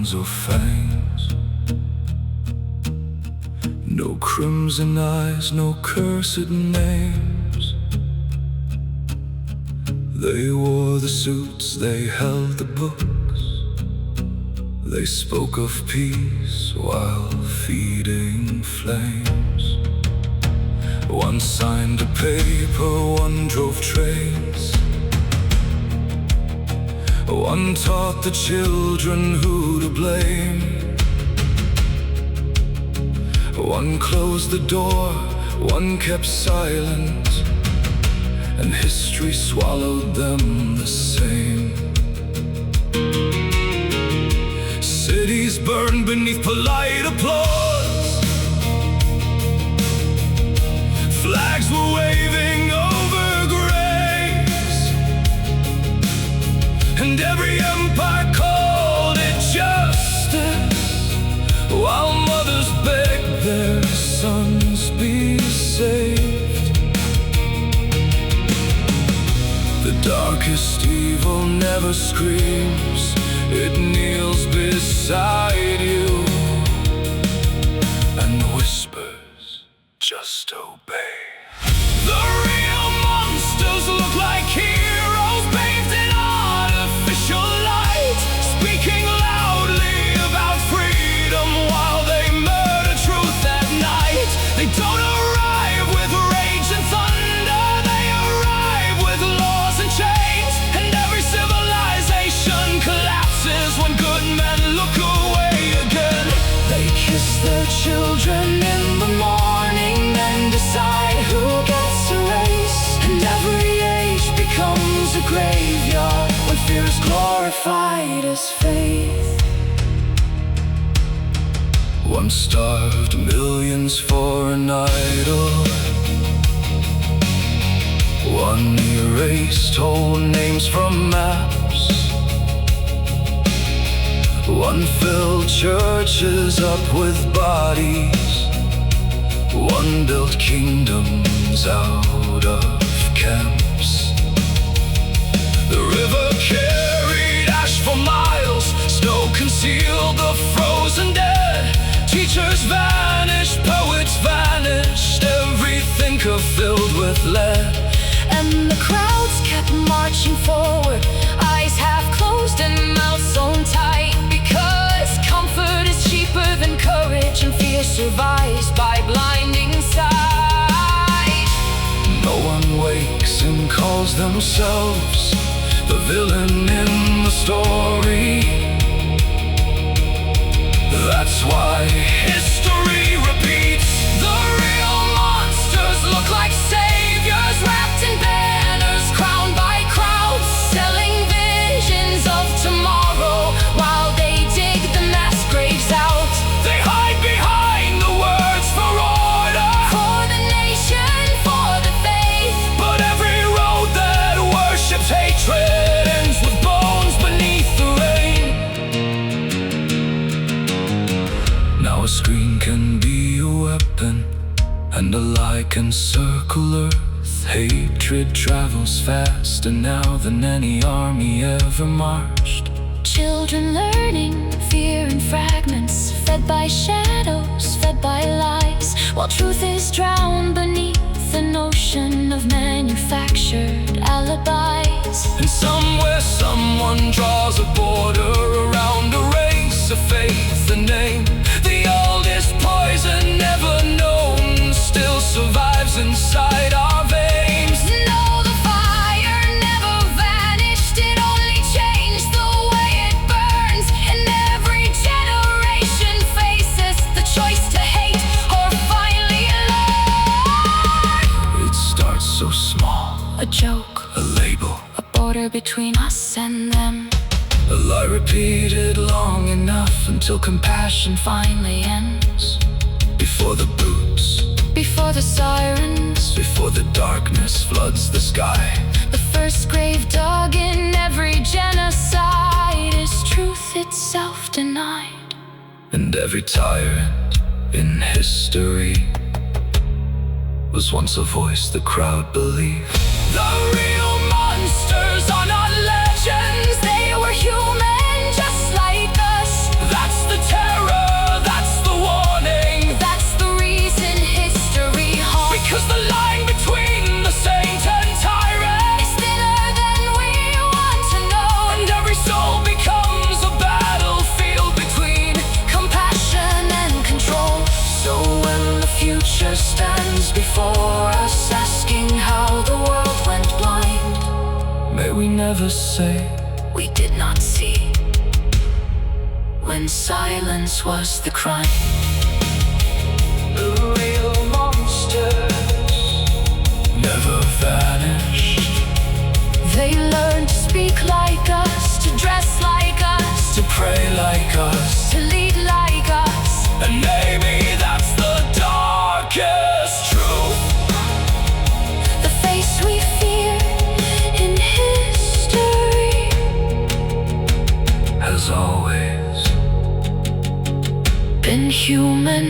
horns or fangs. No crimson eyes, no cursed names. They wore the suits, they held the books. They spoke of peace while feeding flames. One signed a paper, one drove trains. One taught the children who to blame. One closed the door, one kept silent, and history swallowed them the same. Cities burned beneath polite applause. Flags were waving over graves, and every empire called it justice, while mothers begged their sons be saved. The darkest evil never screams, it kneels beside you and whispers, just obey. The real monsters look like heroes bathed in artificial light, speaking loudly about freedom while they murder truth at night. They don't arrive with rage and thunder, they arrive with laws and chains, and every civilization collapses when good men look away again. They kiss their children in the morning and decide who gets a race, and every age becomes a graveyard when fear is glorified as faith. One starved millions for an idol. One erased whole names from maps. One filled churches up with bodies. One built kingdoms out of camps. The river carried ash for miles, snow concealed the frozen dead. Teachers vanished, poets vanished, every thinker filled with lead. And the crowds kept marching forward, eyes half closed and mouths sewn tight, because comfort is cheaper than courage, and fear survives by blinding sight. No one wakes and calls themselves the villain in the story. That's why history repeats. The real monsters look like saviors wrapped in banners, crowned by crowds, selling visions of tomorrow while they dig the mass graves out. They hide behind the words for order, for the nation, for the faith. But every road that worships hatred ends with bones beneath the rain. Now a screen can be a weapon, and a lie can circle earth. Hatred travels faster now than any army ever marched. Children learning fear in fragments, fed by shadows, fed by lies, while truth is drowned beneath an ocean of manufactured alibis. And somewhere someone draws a border around a race, a faith, a name. The oldest poison never known still survives inside our veins. No, the fire never vanished, it only changed the way it burns. And every generation faces the choice to hate or finally learn. It starts so small, A joke, a label, a border between us and them. a lie repeated long enough until compassion finally ends. Before the boots, Before the sirens, before the darkness floods the sky. the first grave dug in every genocide is truth itself denied. And every tyrant in history was once a voice the crowd believed. The real monsters are not legends, they were human just like us. never say we did not see, when silence was the crime. the real monsters never vanished. They learned to speak like us, to dress like us, To pray like us, to lead like us. and maybe that's the darkest truth. The face we fear in history Has always been human.